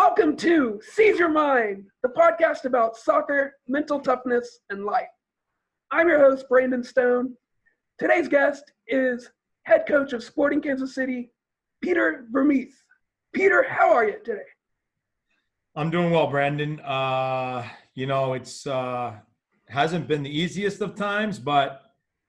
Welcome to Seize Your Mind, the podcast about soccer, mental toughness, and life. I'm your host, Brandon Stone. Today's guest is head coach of Sporting Kansas City, Peter Vermes. Peter, how are you today? I'm doing well, Brandon. It's hasn't been the easiest of times, but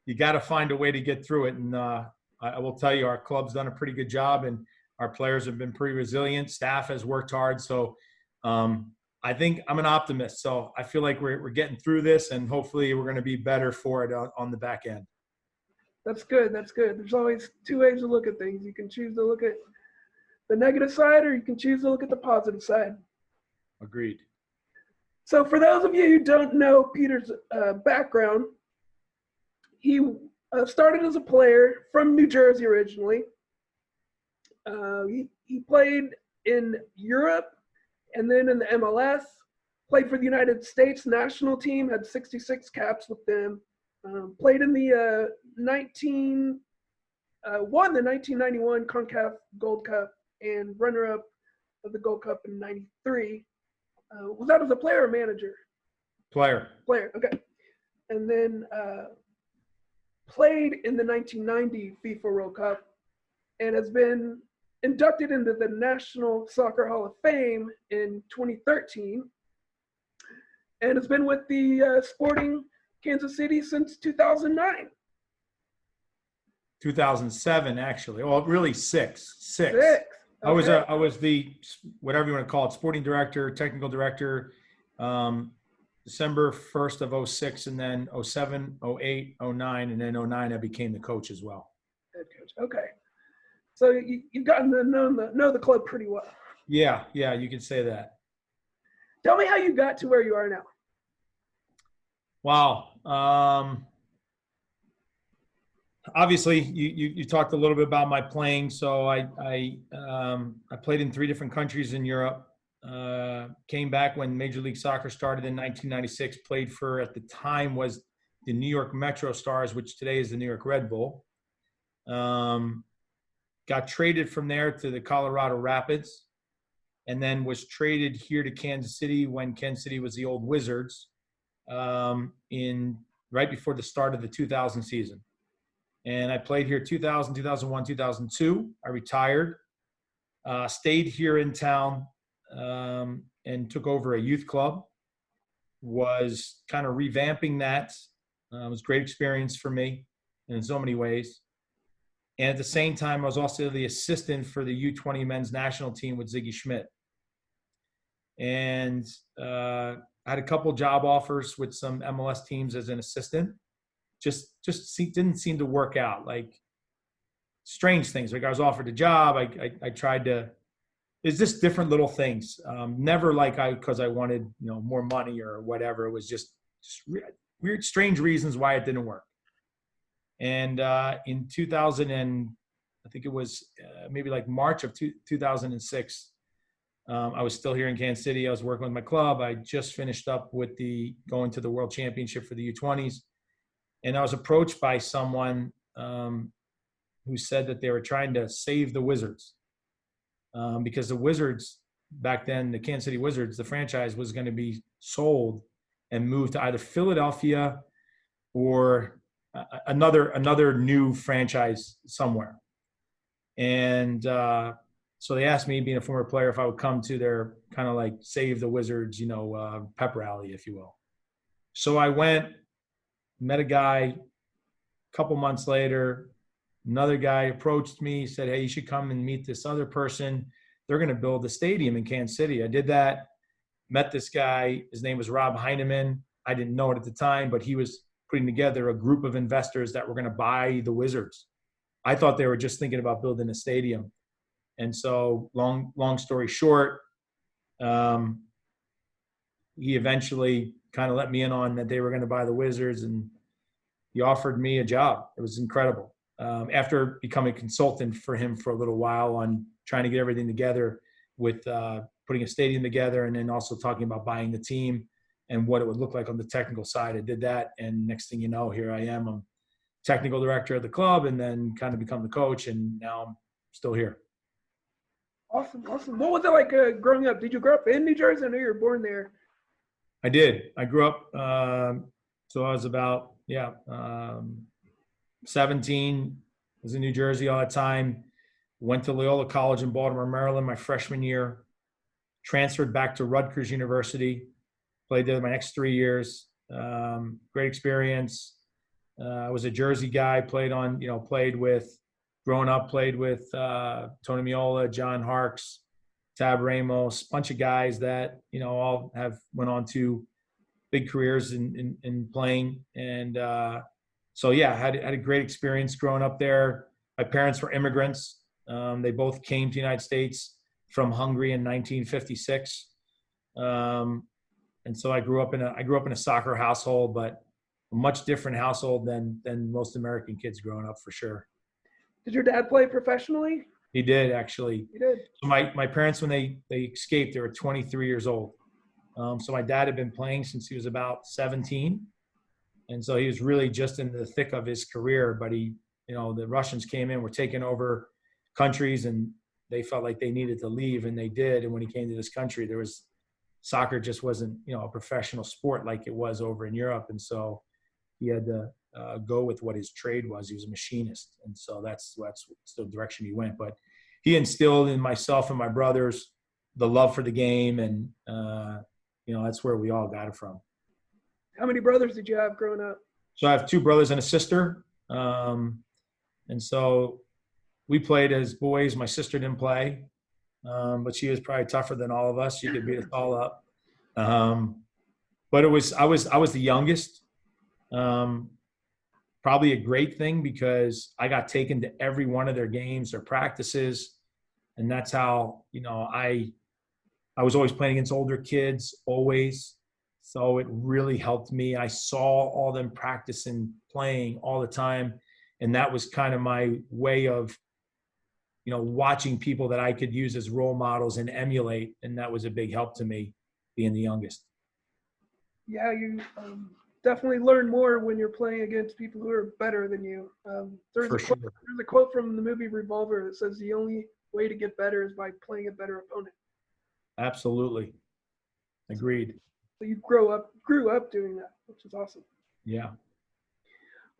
you got to find a way to get through it. And I will tell you, our club's done a pretty good job, and our players have been pretty resilient. Staff has worked hard. So I think I'm an optimist. So I feel like we're getting through this, and hopefully we're going to be better for it on the back end. That's good. That's good. There's always two ways to look at things. You can choose to look at the negative side, or you can choose to look at the positive side. Agreed. So for those of you who don't know Peter's background, he started as a player from New Jersey originally. He played in Europe and then in the MLS, played for the United States national team, had 66 caps with them, played in the won the 1991 CONCACAF Gold Cup and runner-up of the Gold Cup in 93. Was that as a player or manager? Player, okay. And then played in the 1990 FIFA World Cup and has been inducted into the National Soccer Hall of Fame in 2013 and has been with the Sporting Kansas City since 2009. 2007, actually. Well, really six. Okay. I was the, whatever you want to call it, sporting director, technical director, December 1st of 06, and then 07, 08, 09, and then 09 I became the coach as well. Head coach. Okay. So you've gotten to know the club pretty well. Yeah, you could say that. Tell me how you got to where you are now. Wow. Obviously, you talked a little bit about my playing. So I played in 3 different countries in Europe. Came back when Major League Soccer started in 1996. Played for, at the time, was the New York Metro Stars, which today is the New York Red Bull. Got traded from there to the Colorado Rapids, and then was traded here to Kansas City when Kansas City was the old Wizards in right before the start of the 2000 season. And I played here 2000, 2001, 2002. I retired, stayed here in town, and took over a youth club. Was kind of revamping that. It was a great experience for me in so many ways. And at the same time, I was also the assistant for the U20 men's national team with Ziggy Schmidt. And I had a couple job offers with some MLS teams as an assistant. Just didn't seem to work out. Like strange things. Like I was offered a job. I tried to. It's just different little things. Never like because I wanted more money or whatever. It was just weird, strange reasons why it didn't work. And in 2000, and I think it was maybe like March of 2006, I was still here in Kansas City. I was working with my club. I just finished up with going to the World Championship for the U20s. And I was approached by someone who said that they were trying to save the Wizards because the Wizards back then, the Kansas City Wizards, the franchise was going to be sold and moved to either Philadelphia or another new franchise somewhere. And so they asked me, being a former player, if I would come to their kind of like save the Wizards, pep rally, if you will. So I went, met a guy. A couple months later, another guy approached me, said, hey, you should come and meet this other person. They're going to build a stadium in Kansas City. I did that, met this guy. His name was Rob Heineman. I didn't know it at the time, but he was putting together a group of investors that were going to buy the Wizards. I thought they were just thinking about building a stadium. And so long story short, he eventually kind of let me in on that they were going to buy the Wizards, and he offered me a job. It was incredible. After becoming a consultant for him for a little while on trying to get everything together with putting a stadium together, and then also talking about buying the team and what it would look like on the technical side. I did that, and next thing you know, here I am. I'm technical director of the club, and then kind of become the coach, and now I'm still here. Awesome, awesome. What was it like growing up? Did you grow up in New Jersey? I know you were born there. I did. I grew up, so I was about, 17, was in New Jersey all the time, went to Loyola College in Baltimore, Maryland my freshman year, transferred back to Rutgers University, played there my next 3 years. Great experience. I was a Jersey guy, growing up, played with Tony Meola, John Harkes, Tab Ramos, bunch of guys that, all went on to big careers in playing. And so, yeah, had a great experience growing up there. My parents were immigrants. They both came to the United States from Hungary in 1956. And so I grew up in a soccer household, but a much different household than most American kids growing up, for sure. Did your dad play professionally? He did, actually. He did. So my parents, when they escaped, they were 23 years old. So my dad had been playing since he was about 17. And so he was really just in the thick of his career, but the Russians came in, were taking over countries, and they felt like they needed to leave, and they did. And when he came to this country, soccer just wasn't, a professional sport like it was over in Europe. And so he had to go with what his trade was. He was a machinist. And so that's the direction he went. But he instilled in myself and my brothers the love for the game. And, that's where we all got it from. How many brothers did you have growing up? So I have 2 brothers and a sister. And so we played as boys. My sister didn't play, but she was probably tougher than all of us. She could beat us all up. But I was the youngest. Probably a great thing, because I got taken to every one of their games or practices. And that's how, I was always playing against older kids, always. So it really helped me. I saw all them practicing, playing all the time. And that was kind of my way of, watching people that I could use as role models and emulate. And that was a big help to me, being the youngest. Yeah, you definitely learn more when you're playing against people who are better than you. There's a quote from the movie Revolver that says the only way to get better is by playing a better opponent. Absolutely. Agreed. So you grew up doing that, which is awesome. Yeah.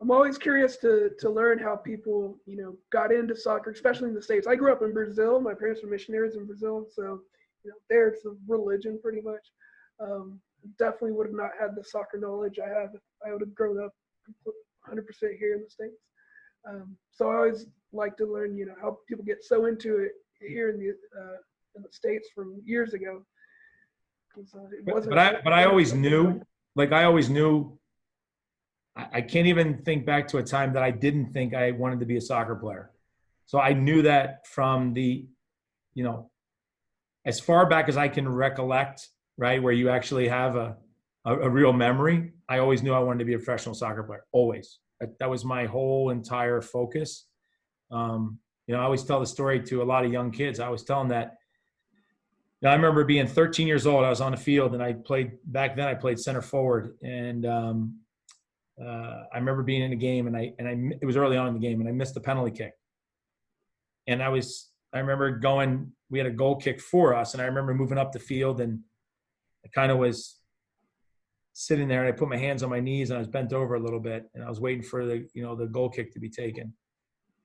I'm always curious to learn how people, got into soccer, especially in the States. I grew up in Brazil. My parents were missionaries in Brazil. So, there it's a religion pretty much. Definitely would have not had the soccer knowledge I have if I would have grown up 100% here in the States. So I always like to learn, how people get so into it here in the States from years ago. But I always knew, I can't even think back to a time that I didn't think I wanted to be a soccer player. So I knew that from as far back as I can recollect, right, where you actually have a real memory. I always knew I wanted to be a professional soccer player, always. That was my whole entire focus. I always tell the story to a lot of young kids. I always tell them that. I remember being 13 years old. I was on the field, and I played center forward. And I remember being in a game, and it was early on in the game, and I missed the penalty kick. And I remember going. We had a goal kick for us, and I remember moving up the field, and I kind of was sitting there, and I put my hands on my knees, and I was bent over a little bit, and I was waiting for the goal kick to be taken.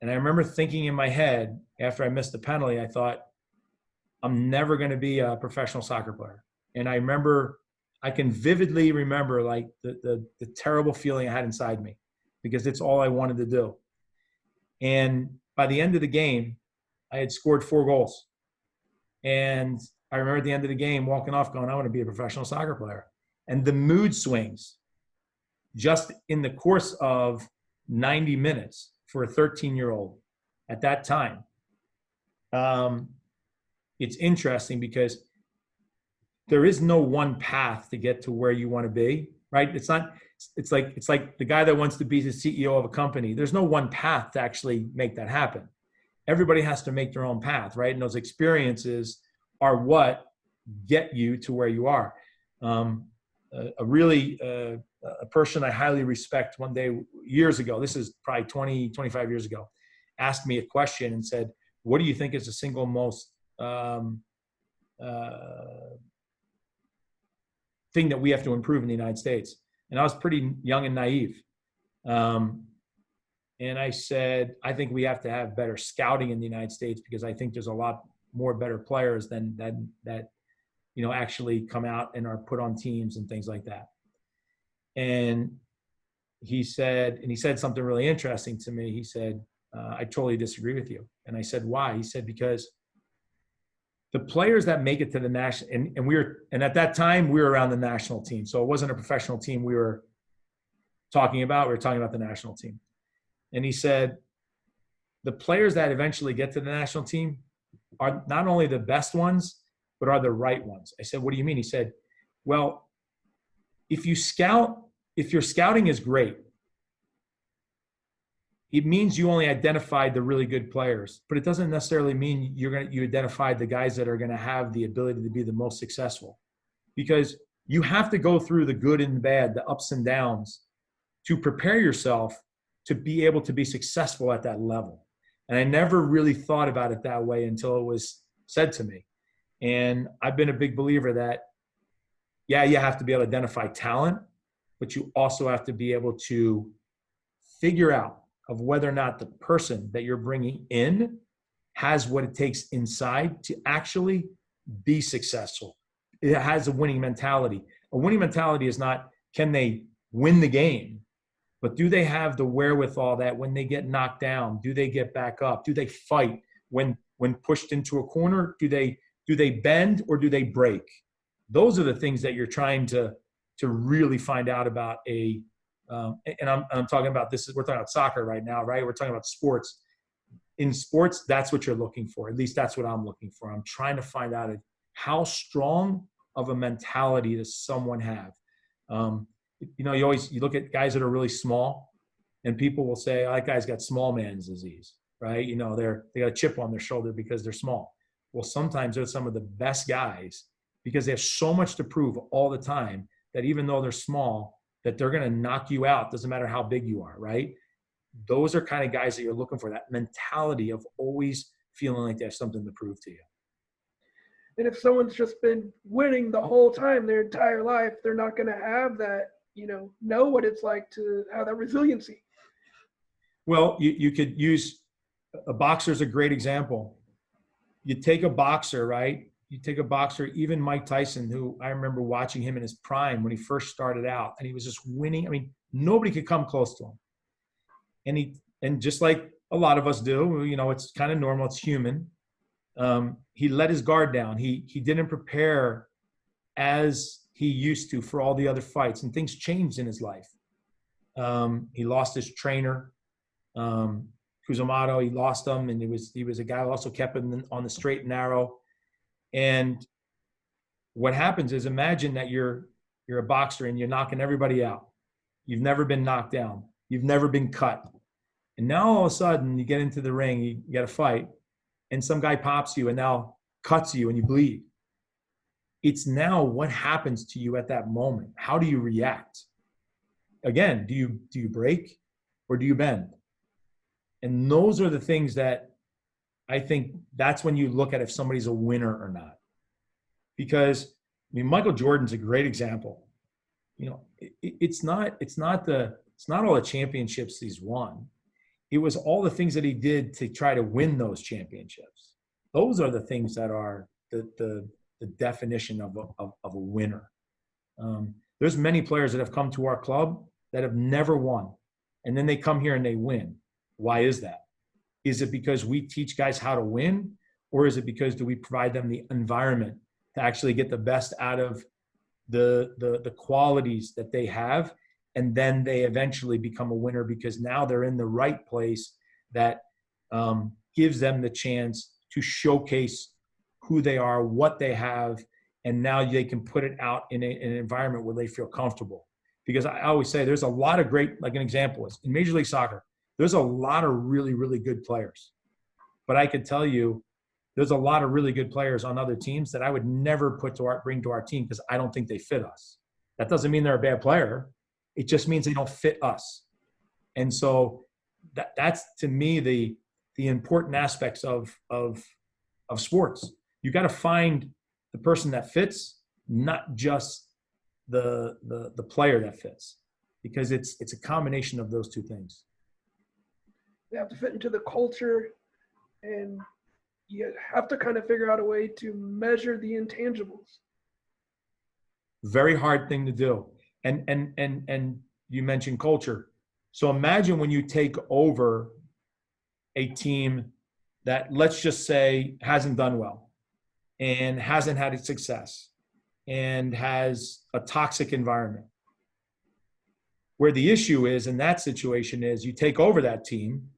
And I remember thinking in my head, after I missed the penalty, I thought, I'm never going to be a professional soccer player. And I can vividly remember like the terrible feeling I had inside me, because it's all I wanted to do. And by the end of the game, I had scored 4 goals. And I remember at the end of the game walking off going, I want to be a professional soccer player. And the mood swings just in the course of 90 minutes for a 13-year-old at that time. It's interesting because there is no one path to get to where you want to be, right? It's like the guy that wants to be the CEO of a company. There's no one path to actually make that happen. Everybody has to make their own path, right? And those experiences are what get you to where you are. A person I highly respect one day, years ago, this is probably 20, 25 years ago, asked me a question and said, what do you think is the single most thing that we have to improve in the United States. And I was pretty young and naive. And I said, I think we have to have better scouting in the United States because I think there's a lot more better players than that, actually come out and are put on teams and things like that. And he said something really interesting to me. He said, I totally disagree with you. And I said, why? He said, because the players that make it to the national, and at that time we were around the national team. So it wasn't a professional team we were talking about. We were talking about the national team. And he said, the players that eventually get to the national team are not only the best ones, but are the right ones. I said, what do you mean? He said, well, if your scouting is great, it means you only identified the really good players, but it doesn't necessarily mean you identified the guys that are going to have the ability to be the most successful, because you have to go through the good and the bad, the ups and downs, to prepare yourself to be able to be successful at that level. And I never really thought about it that way until it was said to me. And I've been a big believer that, yeah, you have to be able to identify talent, but you also have to be able to figure out of whether or not the person that you're bringing in has what it takes inside to actually be successful. It has a winning mentality. A winning mentality is not, can they win the game, but do they have the wherewithal that when they get knocked down, do they get back up? Do they fight when pushed into a corner? Do they bend or do they break? Those are the things that you're trying to really find out about and I'm talking about we're talking about soccer right now, right? We're talking about sports. In sports, that's what you're looking for. At least that's what I'm looking for. I'm trying to find out how strong of a mentality does someone have. You look at guys that are really small, and people will say, oh, that guy's got small man's disease, right? They got a chip on their shoulder because they're small. Well, sometimes they're some of the best guys because they have so much to prove all the time that even though they're small, that they're going to knock you out. Doesn't matter how big you are, right? Those are kind of guys that you're looking for, that mentality of always feeling like they have something to prove to you. And if someone's just been winning the whole time, their entire life, they're not going to have that, know what it's like to have that resiliency. Well, you could use a boxer's a great example. You take a boxer, right? You take a boxer, even Mike Tyson, who I remember watching him in his prime when he first started out, and he was just winning. I mean, nobody could come close to him. And just like a lot of us do, it's kind of normal, it's human. He let his guard down. He didn't prepare as he used to for all the other fights, and things changed in his life. He lost his trainer, Kuzumato. He lost him, and he was a guy who also kept him on the straight and narrow. And what happens is, imagine that you're a boxer and you're knocking everybody out. You've never been knocked down. You've never been cut. And now all of a sudden you get into the ring, you got a fight, and some guy pops you and now cuts you and you bleed. It's now what happens to you at that moment. How do you react? Again, do you break or do you bend? And those are the things that I think that's when you look at if somebody's a winner or not. Because Michael Jordan's a great example. It's not all the championships he's won. It was all the things that he did to try to win those championships. Those are the things that are the definition of a winner. There's many players that have come to our club that have never won, and then they come here and they win. Why is that? Is it because we teach guys how to win, or is it because do we provide them the environment to actually get the best out of the qualities that they have, and then they eventually become a winner because now they're in the right place that gives them the chance to showcase who they are, what they have, and now they can put it out in an environment where they feel comfortable. Because I always say there's a lot of great, like an example is in Major League Soccer, there's a lot of really, really good players. But I could tell you there's a lot of really good players on other teams that I would never bring to our team because I don't think they fit us. That doesn't mean they're a bad player. It just means they don't fit us. And so that's to me the important aspects of sports. You got to find the person that fits, not just the player that fits, because it's a combination of those two things. They have to fit into the culture, and you have to kind of figure out a way to measure the intangibles. Very hard thing to do. And you mentioned culture. So imagine when you take over a team that, let's just say, hasn't done well and hasn't had success and has a toxic environment. Where the issue is in that situation is you take over that team,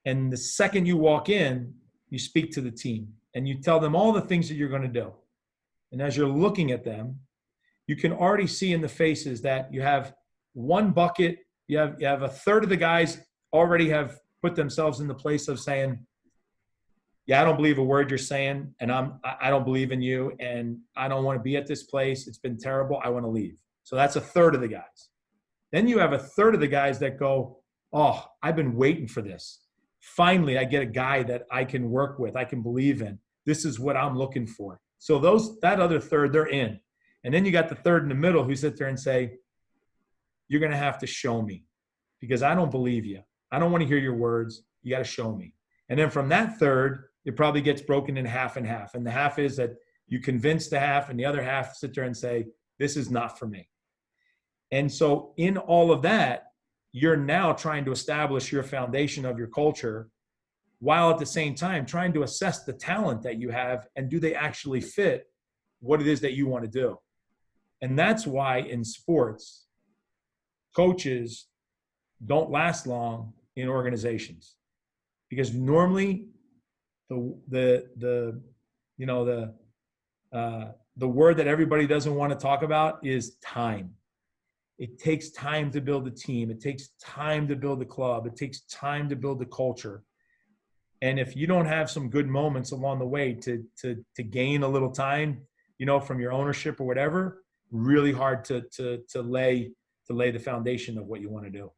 and the second you walk in, you speak to the team and you tell them all the things that you're going to do. And as you're looking at them, you can already see in the faces that you have one bucket, you have a third of the guys already have put themselves in the place of saying, yeah, I don't believe a word you're saying, and I don't believe in you, and I don't want to be at this place. It's been terrible. I want to leave. So that's a third of the guys. Then you have a third of the guys that go, oh, I've been waiting for this. Finally, I get a guy that I can work with, I can believe in. This is what I'm looking for. So that other third, they're in. And then you got the third in the middle who sit there and say, you're going to have to show me because I don't believe you. I don't want to hear your words. You got to show me. And then from that third, it probably gets broken in half and half. And the half is that you convince the half, and the other half sit there and say, this is not for me. And so in all of that, you're now trying to establish your foundation of your culture while at the same time trying to assess the talent that you have and do they actually fit what it is that you want to do. And that's why in sports, coaches don't last long in organizations, because normally the word that everybody doesn't want to talk about is time. It takes time to build a team. It takes time to build a club. It takes time to build the culture. And if you don't have some good moments along the way to gain a little time, from your ownership or whatever, really hard to lay the foundation of what you want to do.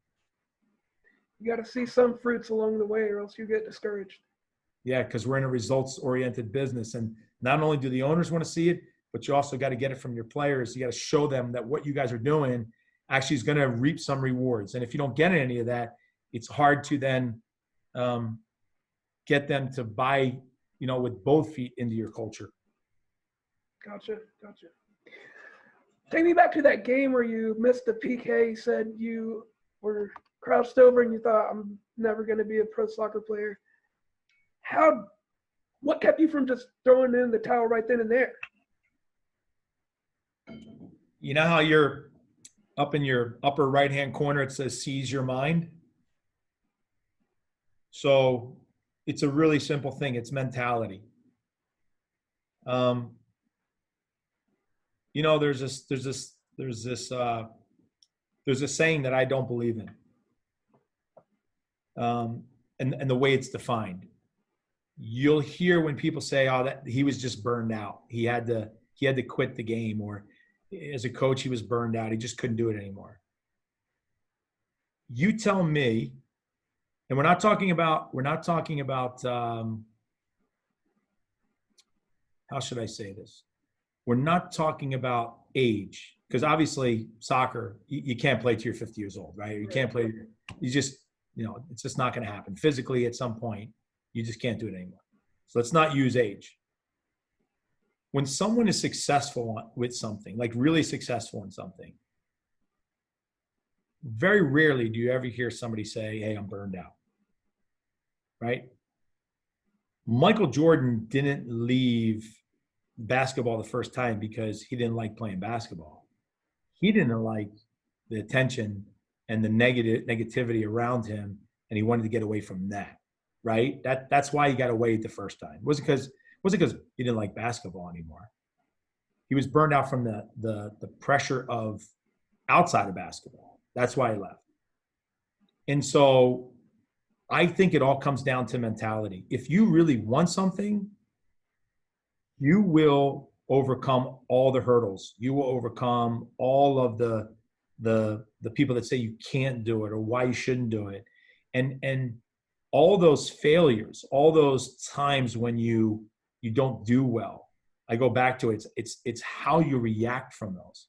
You got to see some fruits along the way, or else you get discouraged. Yeah, because we're in a results-oriented business, and not only do the owners want to see it, but you also got to get it from your players. You got to show them that what you guys are doing actually is going to reap some rewards. And if you don't get any of that, it's hard to then get them to buy, with both feet into your culture. Gotcha. Take me back to that game where you missed the PK. You said you were crouched over and you thought, I'm never going to be a pro soccer player. What kept you from just throwing in the towel right then and there? You know how you're up in your upper right-hand corner, it says seize your mind? So it's a really simple thing. It's mentality. There's a saying that I don't believe in. And the way it's defined. You'll hear when people say, oh, that he was just burned out. He had to quit the game, or as a coach, he was burned out. He just couldn't do it anymore. You tell me, and we're not talking about how should I say this? We're not talking about age, because obviously soccer, you can't play till you're 50 years old, right? You can't play, it's just not going to happen. Physically, at some point, you just can't do it anymore. So let's not use age. When someone is successful with something, like really successful in something, very rarely do you ever hear somebody say, hey, I'm burned out, right? Michael Jordan didn't leave basketball the first time because he didn't like playing basketball. He didn't like the attention and the negativity around him, and he wanted to get away from that, right? That's why he got away the first time. It wasn't because he didn't like basketball anymore. He was burned out from the pressure of outside of basketball. That's why he left. And so I think it all comes down to mentality. If you really want something, you will overcome all the hurdles. You will overcome all of the people that say you can't do it or why you shouldn't do it. And all those failures, all those times when you you don't do well. I go back to it. It's how you react from those.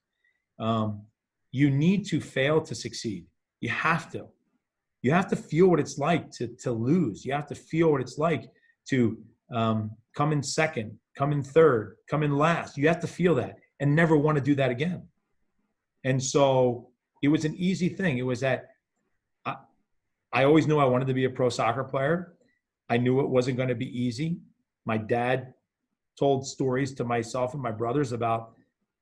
You need to fail to succeed. You have to. You have to feel what it's like to lose. You have to feel what it's like to come in second, come in third, come in last. You have to feel that and never want to do that again. And so it was an easy thing. It was that I always knew I wanted to be a pro soccer player. I knew it wasn't going to be easy. My dad told stories to myself and my brothers about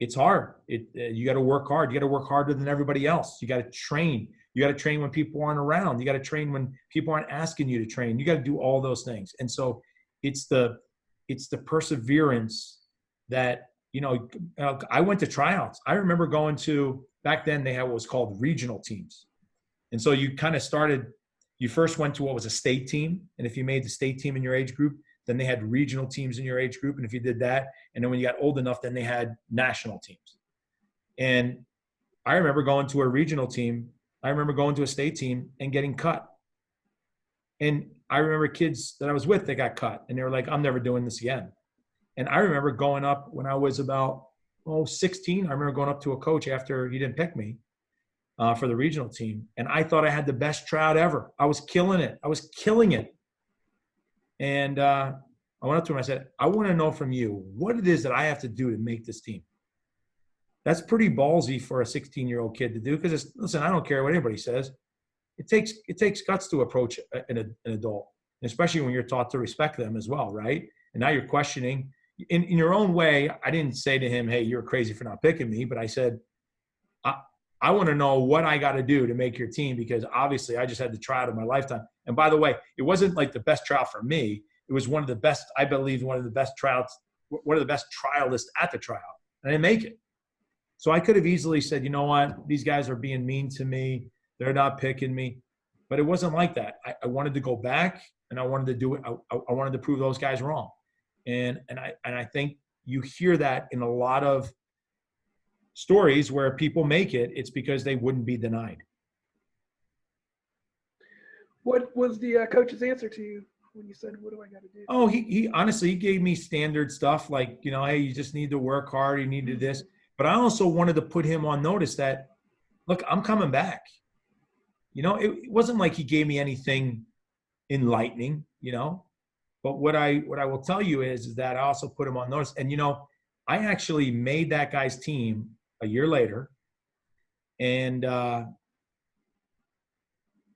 it's hard. You got to work hard. You got to work harder than everybody else. You got to train. You got to train when people aren't around. You got to train when people aren't asking you to train. You got to do all those things. And so it's the perseverance that, I went to tryouts. I remember going to, back then they had what was called regional teams. And so you first went to what was a state team. And if you made the state team in your age group, then they had regional teams in your age group. And if you did that, and then when you got old enough, then they had national teams. And I remember going to a regional team. I remember going to a state team and getting cut. And I remember kids that I was with that got cut. And they were like, I'm never doing this again. And I remember going up when I was about 16. I remember going up to a coach after he didn't pick me for the regional team. And I thought I had the best tryout ever. I was killing it. And I went up to him. I said, I want to know from you what it is that I have to do to make this team. That's pretty ballsy for a 16-year-old kid to do because, listen, I don't care what anybody says. It takes guts to approach an adult, especially when you're taught to respect them as well, right? And now you're questioning. In your own way, I didn't say to him, hey, you're crazy for not picking me. But I said, I want to know what I got to do to make your team because obviously I just had the tryout of my lifetime. And by the way, it wasn't like the best tryout for me. It was one of the best, I believe, one of the best trialists at the tryout. And I didn't make it. So I could have easily said, you know what, these guys are being mean to me. They're not picking me. But it wasn't like that. I wanted to go back and I wanted to do it. I wanted to prove those guys wrong. And I think you hear that in a lot of stories where people make it, it's because they wouldn't be denied. What was the coach's answer to you when you said, what do I got to do? Oh, he honestly, he gave me standard stuff like, hey, you just need to work hard. You need to do this. But I also wanted to put him on notice that, look, I'm coming back. It wasn't like he gave me anything enlightening, But what I will tell you is that I also put him on notice. And, I actually made that guy's team a year later. And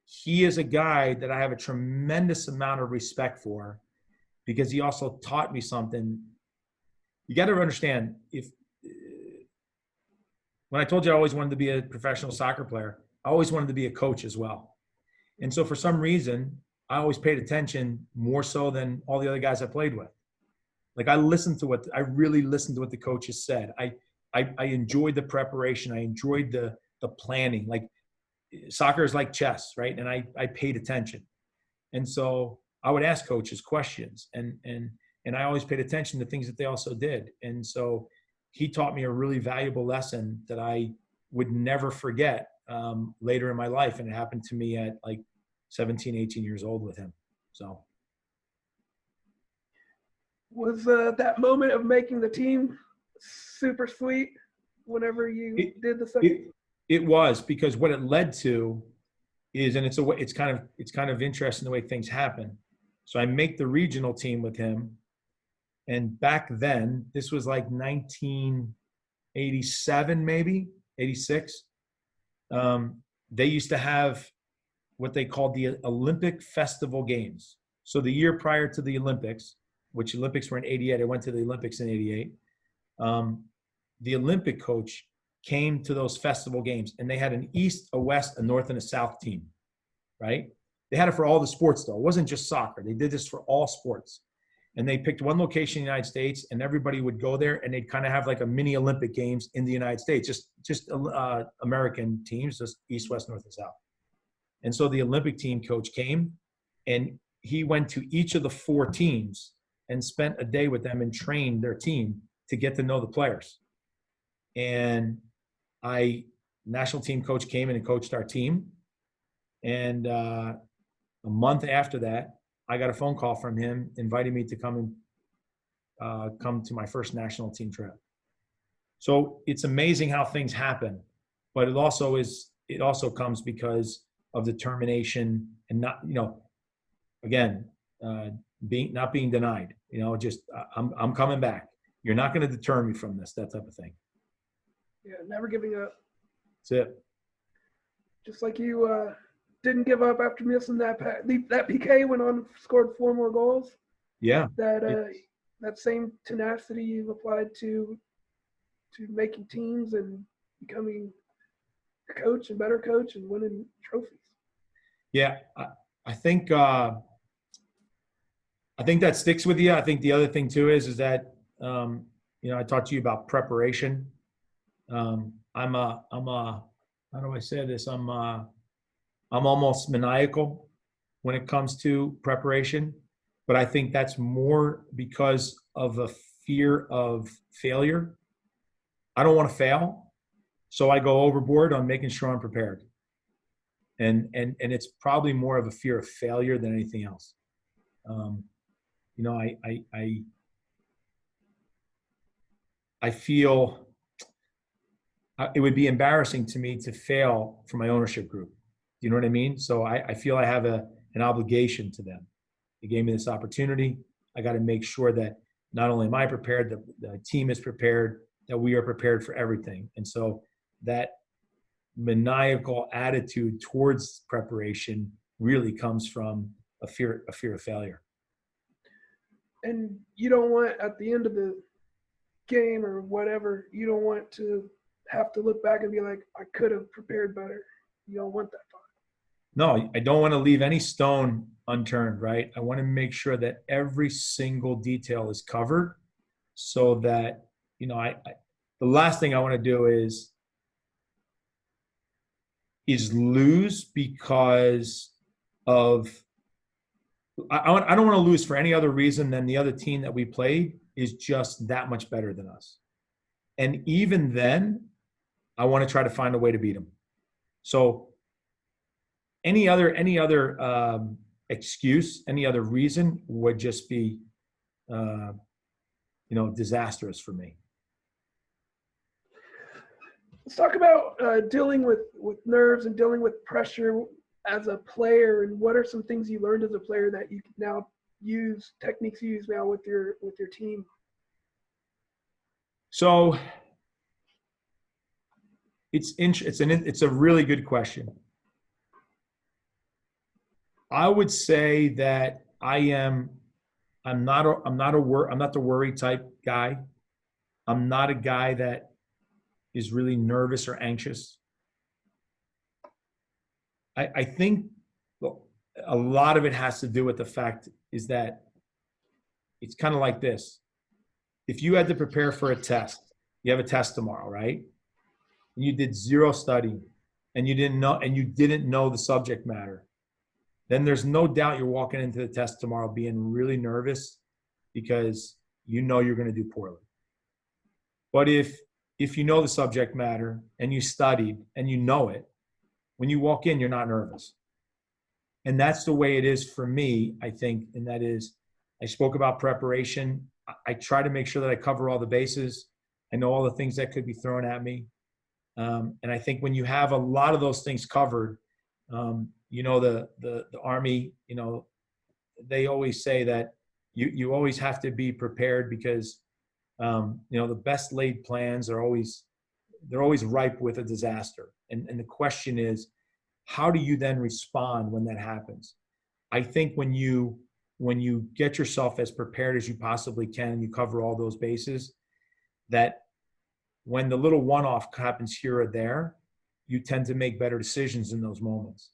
he is a guy that I have a tremendous amount of respect for because he also taught me something. You got to understand, when I told you I always wanted to be a professional soccer player, I always wanted to be a coach as well. And so for some reason, I always paid attention more so than all the other guys I played with. Like I really listened to what the coaches said. I enjoyed the preparation. I enjoyed the planning. Like soccer is like chess, right? And I paid attention. And so I would ask coaches questions and I always paid attention to things that they also did. And so he taught me a really valuable lesson that I would never forget later in my life. And it happened to me at like 17, 18 years old with him. So. Was that moment of making the team super sweet whenever you did the second? It was, because what it led to is, and it's kind of interesting the way things happen. So I make the regional team with him. And back then, this was like 1987, maybe 86. They used to have what they called the Olympic Festival Games. So the year prior to the Olympics, which Olympics were in 88, I went to the Olympics in 88. The Olympic coach came to those festival games, and they had an East, a West, a North, and a South team, right? They had it for all the sports, though. It wasn't just soccer. They did this for all sports. And they picked one location in the United States, and everybody would go there, and they'd kind of have like a mini Olympic Games in the United States, just American teams, just East, West, North, and South. And so the Olympic team coach came, and he went to each of the four teams and spent a day with them and trained their team to get to know the players. And national team coach came in and coached our team. And a month after that, I got a phone call from him inviting me to come and come to my first national team trip. So it's amazing how things happen, but it also comes because of determination and not, again, not being denied, just I'm coming back. You're not going to deter me from this, that type of thing. Yeah, never giving up. That's it. Just like you didn't give up after missing that PK, went on, scored 4 more goals. Yeah. That same tenacity you've applied to making teams and becoming a coach and better coach and winning trophies. Yeah, I think that sticks with you. I think the other thing too is that I talked to you about preparation. I'm a how do I say this? I'm almost maniacal when it comes to preparation, but I think that's more because of a fear of failure. I don't want to fail, so I go overboard on making sure I'm prepared. And it's probably more of a fear of failure than anything else. I feel it would be embarrassing to me to fail for my ownership group. Do you know what I mean? So I feel I have an obligation to them. They gave me this opportunity. I got to make sure that not only am I prepared, the team is prepared, that we are prepared for everything. And so that maniacal attitude towards preparation really comes from a fear of failure. And you don't want, at the end of the game or whatever, you don't want to have to look back and be like, I could have prepared better. You don't want that thought. No, I don't want to leave any stone unturned, right? I want to make sure that every single detail is covered so that, the last thing I want to do is lose because of I don't want to lose for any other reason than the other team that we played is just that much better than us. And even then, I want to try to find a way to beat them. So any other excuse, any other reason would just be, disastrous for me. Let's talk about dealing with nerves and dealing with pressure as a player, and what are some things you learned as a player that you can now use, techniques you use now with your team? So it's a really good question. I would say that I'm not the worry type guy. I'm not a guy that is really nervous or anxious. I think a lot of it has to do with the fact is that it's kind of like this. If you had to prepare for a test, you have a test tomorrow, right? And you did zero study and you didn't know the subject matter, then there's no doubt you're walking into the test tomorrow being really nervous because you're going to do poorly. But if you know the subject matter and you studied and you know it, when you walk in, you're not nervous. And that's the way it is for me, I think. And that is, I spoke about preparation. I try to make sure that I cover all the bases. I know all the things that could be thrown at me. And I think when you have a lot of those things covered, the Army, they always say that you always have to be prepared because, the best laid plans they're always ripe with a disaster. And the question is, how do you then respond when that happens? I think when you get yourself as prepared as you possibly can and you cover all those bases, that when the little one-off happens here or there, you tend to make better decisions in those moments.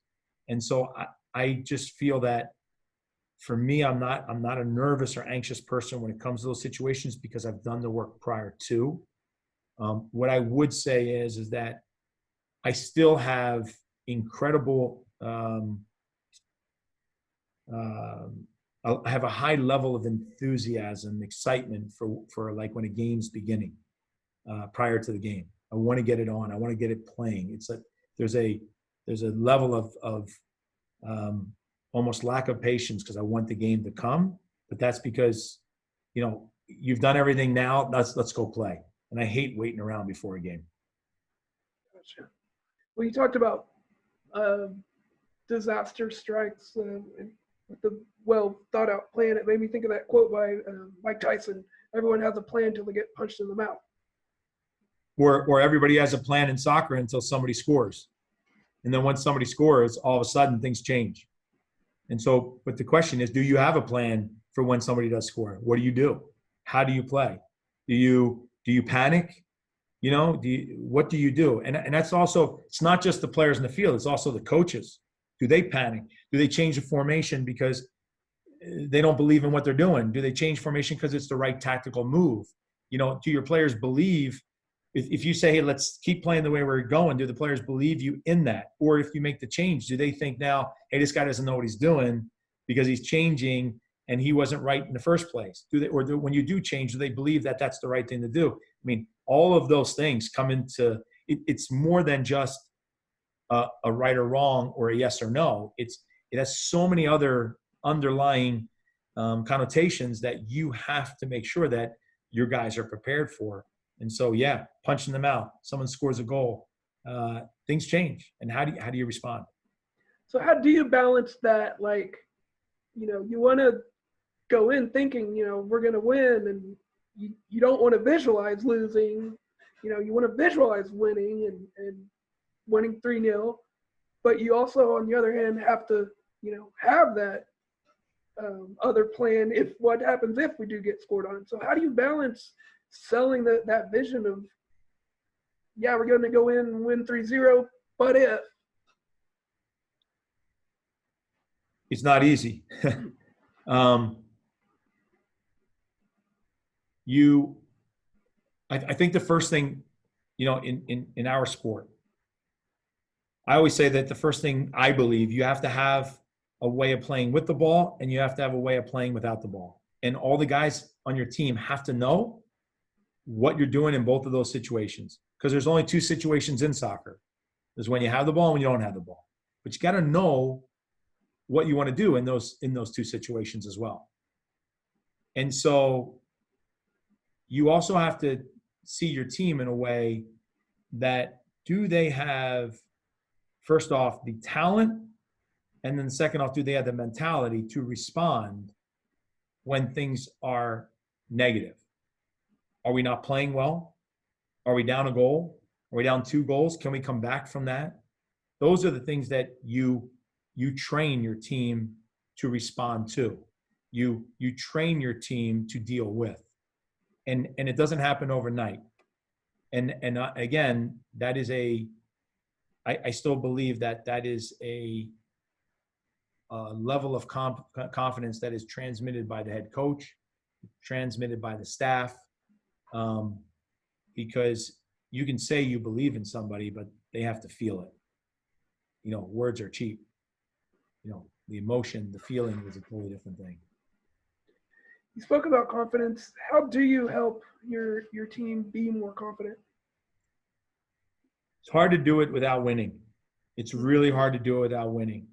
And so I just feel that for me, I'm not a nervous or anxious person when it comes to those situations because I've done the work prior to. What I would say is that I still have incredible, I have a high level of enthusiasm, excitement for like when a game's beginning, prior to the game. I want to get it on. I want to get it playing. It's like there's a level of almost lack of patience because I want the game to come. But that's because, you've done everything now. Let's go play. And I hate waiting around before a game. Gotcha. Well, you talked about disaster strikes with the well thought out plan. It made me think of that quote by Mike Tyson: "Everyone has a plan until they get punched in the mouth." Or everybody has a plan in soccer until somebody scores. And then once somebody scores, all of a sudden things change. And so, but the question is, do you have a plan for when somebody does score? What do you do? How do you play? Do you panic? What do you do? And that's also, it's not just the players in the field, it's also the coaches. Do they panic? Do they change the formation because they don't believe in what they're doing? Do they change formation because it's the right tactical move? Do your players believe, if you say, hey, let's keep playing the way we're going, do the players believe you in that? Or if you make the change, do they think now, hey, this guy doesn't know what he's doing because he's changing and he wasn't right in the first place? When you do change, do they believe that that's the right thing to do? I mean, all of those things come into it. It's more than just a right or wrong or a yes or no. It has so many other underlying connotations that you have to make sure that your guys are prepared for. And so, yeah, punch in the mouth, someone scores a goal, things change. And how do you respond? So how do you balance that? Like, you want to go in thinking, we're going to win, and you don't want to visualize losing. You want to visualize winning and winning 3-0, but you also, on the other hand, have to, have that other plan if what happens if we do get scored on. So how do you balance selling that vision of, yeah, we're going to go in and win 3-0, but if? It's not easy. I think the first thing, in our sport, I always say that the first thing I believe, you have to have a way of playing with the ball and you have to have a way of playing without the ball. And all the guys on your team have to know what you're doing in both of those situations. Because there's only two situations in soccer. There's when you have the ball and when you don't have the ball. But you got to know what you want to do in those two situations as well. And so you also have to see your team in a way that, do they have, first off, the talent, and then second off, do they have the mentality to respond when things are negative? Are we not playing well? Are we down a goal? Are we down 2 goals? Can we come back from that? Those are the things that you train your team to respond to. You train your team to deal with. And it doesn't happen overnight. And again, that is I still believe that is a level of confidence that is transmitted by the head coach, transmitted by the staff, because you can say you believe in somebody, but they have to feel it. Words are cheap. The emotion, the feeling is a totally different thing. You spoke about confidence. How do you help your team be more confident? It's hard to do it without winning. It's really hard to do it without winning.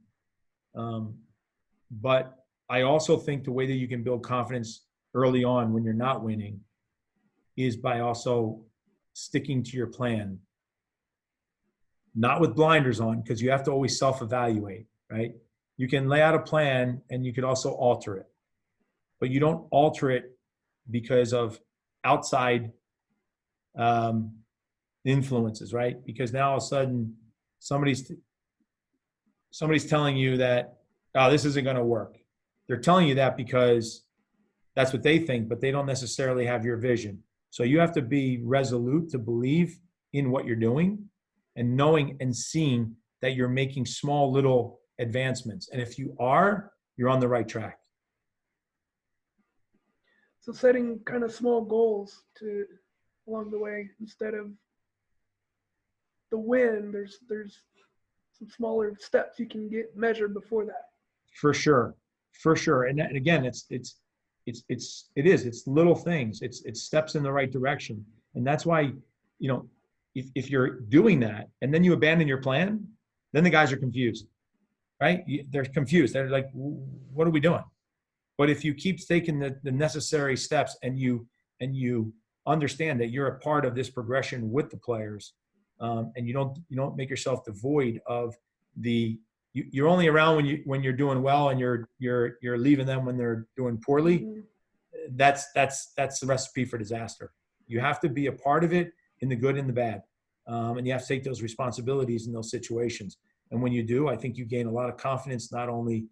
But I also think the way that you can build confidence early on when you're not winning is by also sticking to your plan. Not with blinders on, because you have to always self-evaluate, right? You can lay out a plan and you could also alter it. But you don't alter it because of outside influences, right? Because now all of a sudden somebody's telling you that, oh, this isn't going to work. They're telling you that because that's what they think, but they don't necessarily have your vision. So you have to be resolute to believe in what you're doing and knowing and seeing that you're making small little advancements. And if you are, you're on the right track. So setting kind of small goals along the way instead of the win, there's some smaller steps you can get measured before that. For sure. And again, it's little things. It's steps in the right direction. And that's why, if you're doing that and then you abandon your plan, then the guys are confused, right? They're confused. They're like, what are we doing? But if you keep taking the necessary steps and you understand that you're a part of this progression with the players, and you don't make yourself devoid of you're only around when you're doing well, and you're leaving them when they're doing poorly. Mhm. That's the recipe for disaster. You have to be a part of it in the good and the bad, and you have to take those responsibilities in those situations. And when you do, I think you gain a lot of confidence, not only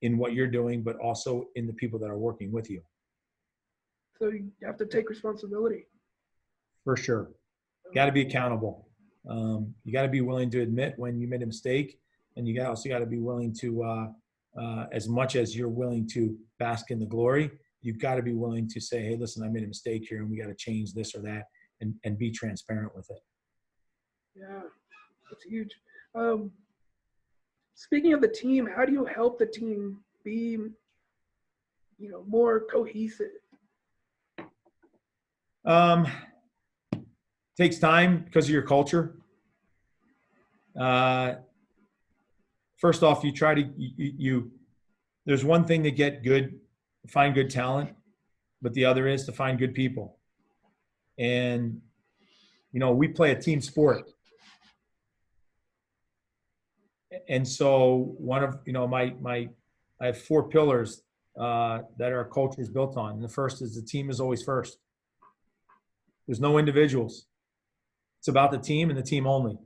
in what you're doing, but also in the people that are working with you. So you have to take responsibility. For sure. Got to be accountable. You got to be willing to admit when you made a mistake, and you also got to be willing to, as much as you're willing to bask in the glory, you've got to be willing to say, hey, listen, I made a mistake here and we got to change this or that, and be transparent with it. Yeah, that's huge. Speaking of the team, how do you help the team be, more cohesive? Takes time because of your culture. First off, you try to there's one thing to find good talent, but the other is to find good people. And we play a team sport. And so one of I have 4 pillars that our culture is built on. And the first is the team is always first. There's no individuals. It's about the team and the team only.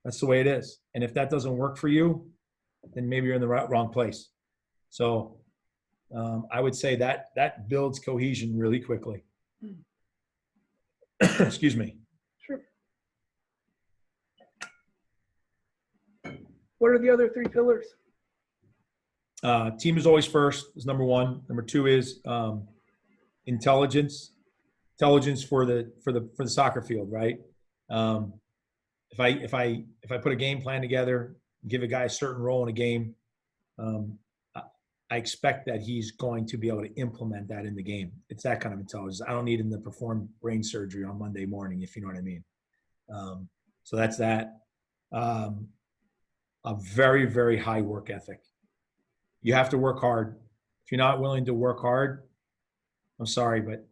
That's the way it is. And if that doesn't work for you, then maybe you're in the wrong place. So I would say that builds cohesion really quickly. Excuse me. Sure. What are the other 3 pillars? Team is always first is number 1. Number 2 is intelligence for the soccer field, right? If I put a game plan together, give a guy a certain role in a game, I expect that he's going to be able to implement that in the game. It's that kind of intelligence. I don't need him to perform brain surgery on Monday morning, if you know what I mean. So that's that. A very, very high work ethic. You have to work hard. If you're not willing to work hard, I'm sorry, but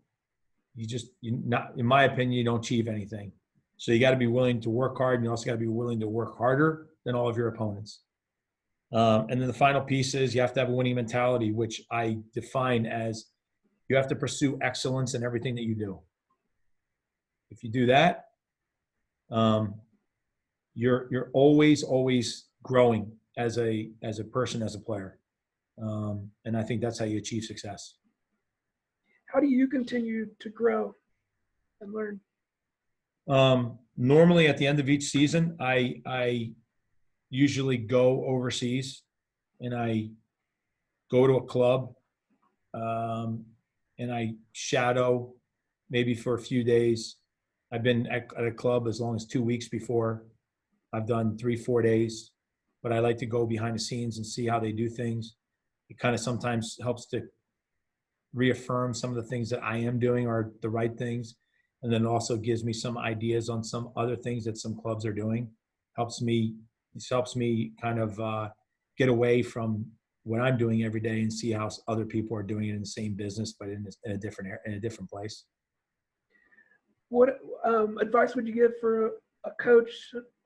in my opinion, you don't achieve anything. So you got to be willing to work hard, and you also got to be willing to work harder than all of your opponents. And then the final piece is you have to have a winning mentality, which I define as you have to pursue excellence in everything that you do. If you do that, you're always growing as a person, as a player. And I think that's how you achieve success. How do you continue to grow and learn? Normally at the end of each season, I usually go overseas and I go to a club, and I shadow maybe for a few days. I've been at a club as long as 2 weeks before. I've done 3-4 days, but I like to go behind the scenes and see how they do things. It kind of sometimes helps to reaffirm some of the things that I am doing are the right things. And then it also gives me some ideas on some other things that some clubs are doing. This helps me kind of get away from what I'm doing every day and see how other people are doing it in the same business, but in a different place. What advice would you give for a coach,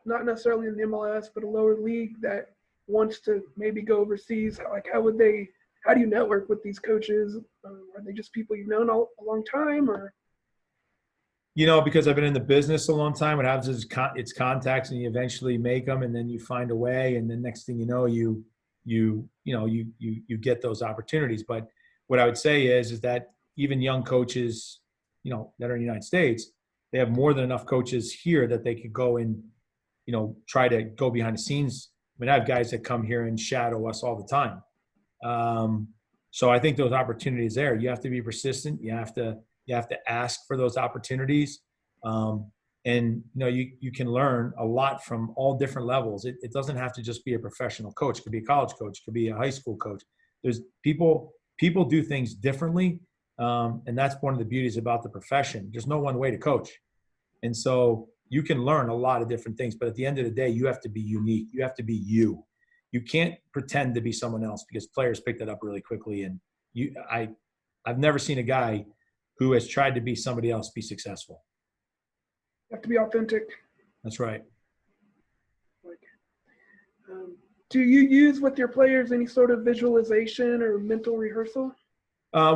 not necessarily in the MLS, but a lower league that wants to maybe go overseas? Like, how do you network with these coaches? Are they just people you've known a long time, or? Because I've been in the business a long time, what happens is it's contacts, and you eventually make them, and then you find a way, and then next thing you know, you get those opportunities. But what I would say is that even young coaches, that are in the United States, they have more than enough coaches here that they could go and, try to go behind the scenes. I mean, I have guys that come here and shadow us all the time. So I think those opportunities there. You have to be persistent. You have to ask for those opportunities. And you can learn a lot from all different levels. It doesn't have to just be a professional coach. It could be a college coach. It could be a high school coach. There's people do things differently. And that's one of the beauties about the profession. There's no one way to coach. And so you can learn a lot of different things, but at the end of the day, you have to be unique. You have to be you. you can't pretend to be someone else because players pick that up really quickly. And I've never seen a guy who has tried to be somebody else be successful. You have to be authentic. That's right. Do you use with your players any sort of visualization or mental rehearsal?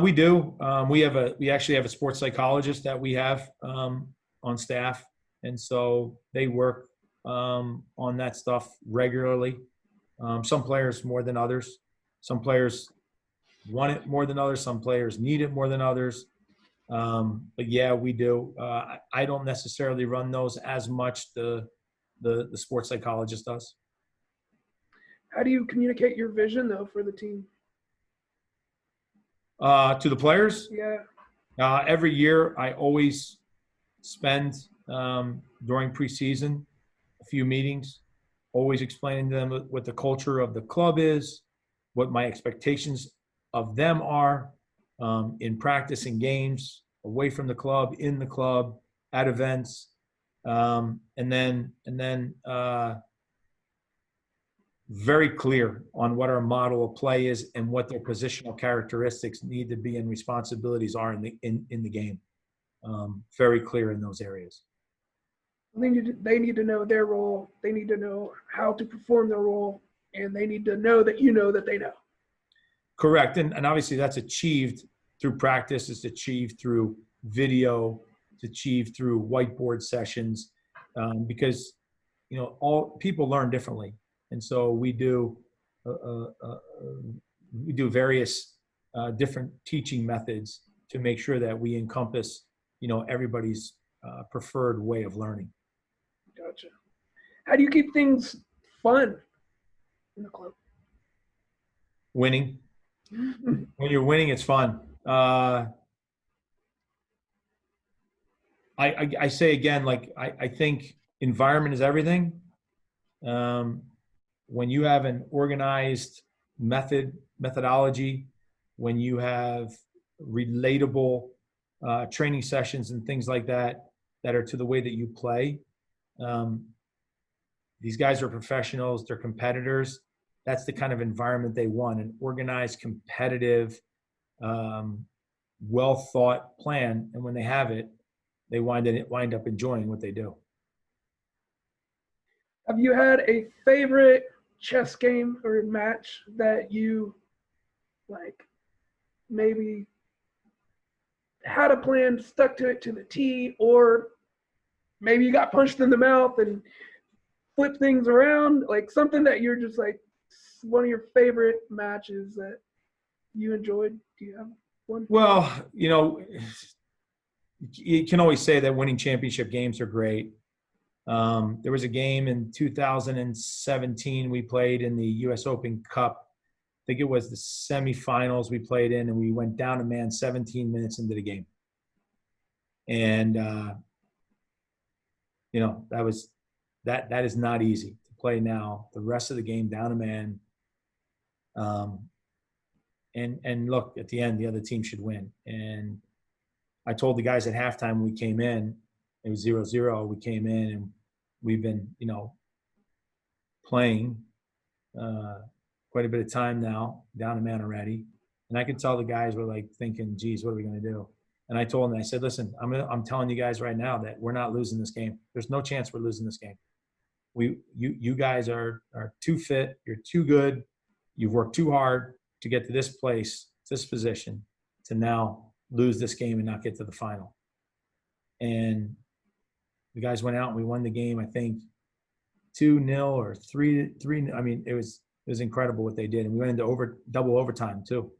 We do. We actually have a sports psychologist that we have on staff, and so they work on that stuff regularly. Some players more than others. Some players want it more than others. Some players need it more than others. But yeah, we do. I don't necessarily run those as much. The sports psychologist does. How do you communicate your vision though for the team? To the players, Yeah. every year I always spend during preseason a few meetings, always explaining to them what the culture of the club is, what my expectations of them are in practice and games, away from the club, in the club, at events, and then very clear on what our model of play is and what their positional characteristics need to be and responsibilities are in the game. Very clear in those areas. They need to know their role. They need to know how to perform their role, and they need to know that you know that they know. Correct. And obviously that's achieved through practice. It's achieved through video. It's achieved through whiteboard sessions because, all people learn differently. And so we do various different teaching methods to make sure that we encompass, everybody's preferred way of learning. Gotcha. How do you keep things fun in the club? Winning. When you're winning, it's fun. I say again, like I think environment is everything. When you have an organized methodology, when you have relatable training sessions and things like that are to the way that you play, these guys are professionals, they're competitors. That's the kind of environment they want, an organized, competitive, well thought plan. And when they have it, they wind up enjoying what they do. Have you had a favorite chess game or match that you like maybe had a plan, stuck to it to the T, or maybe you got punched in the mouth and flipped things around, like something that you're just like one of your favorite matches that you enjoyed? Do you have one? Well, you can always say that winning championship games are great. There was a game in 2017 we played in the U.S. Open Cup. I think it was the semifinals we played in, and we went down a man 17 minutes into the game. And, that is not easy to play now. The rest of the game down a man. And look, at the end, the other team should win. And I told the guys at halftime we came in, it was 0-0. We came in and we've been, playing quite a bit of time now, down a man already. And I could tell the guys were like thinking, geez, what are we going to do? And I told them, I said, listen, I'm telling you guys right now that we're not losing this game. There's no chance we're losing this game. You guys are too fit. You're too good. You've worked too hard to get to this place, this position, to now lose this game and not get to the final. And the guys went out and we won the game, I think 2-0 or 3. I mean, it was incredible what they did. And we went into double overtime too.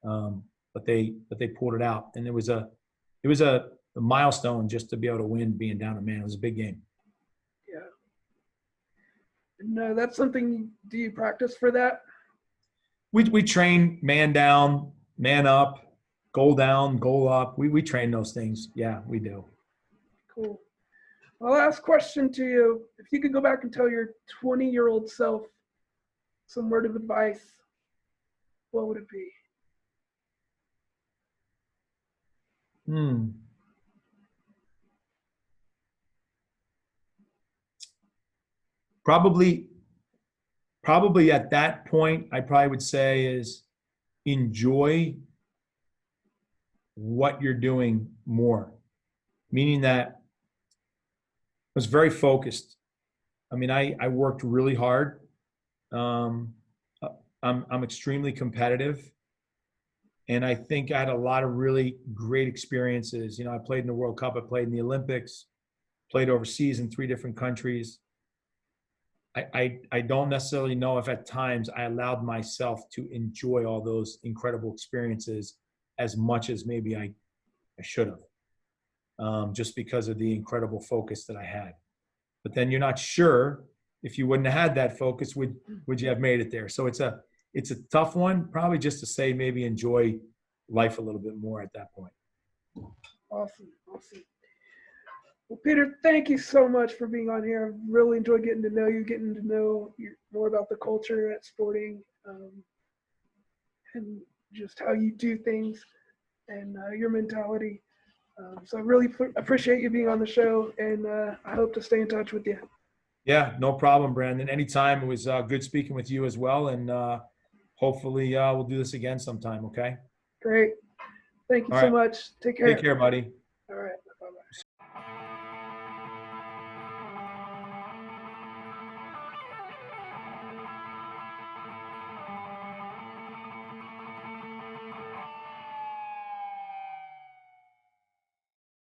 But they pulled it out. And it was a milestone just to be able to win being down a man. It was a big game. Yeah. No, that's something, do you practice for that? We train man down, man up, goal down, goal up. We train those things. Yeah, we do. Cool. My last question to you, if you could go back and tell your 20-year-old self some word of advice, what would it be? Probably probably at that point, I probably would say is enjoy what you're doing more, meaning that I was very focused. I mean, I worked really hard. Um, I'm extremely competitive. And I think I had a lot of really great experiences. You know, I played in the World Cup, I played in the Olympics, played overseas in 3 different countries. I don't necessarily know if at times I allowed myself to enjoy all those incredible experiences as much as maybe I should have, just because of the incredible focus that I had. But then you're not sure if you wouldn't have had that focus, would you have made it there? So it's a tough one, probably just to say maybe enjoy life a little bit more at that point. Awesome. Well, Peter, thank you so much for being on here. I've really enjoyed getting to know you, getting to know more about the culture at sporting, and just how you do things and your mentality. So I really appreciate you being on the show, and I hope to stay in touch with you. Yeah, no problem, Brandon. Anytime. It was good speaking with you as well. And hopefully we'll do this again sometime. Okay. Great. Thank you All so right. much. Take care. Take care, buddy.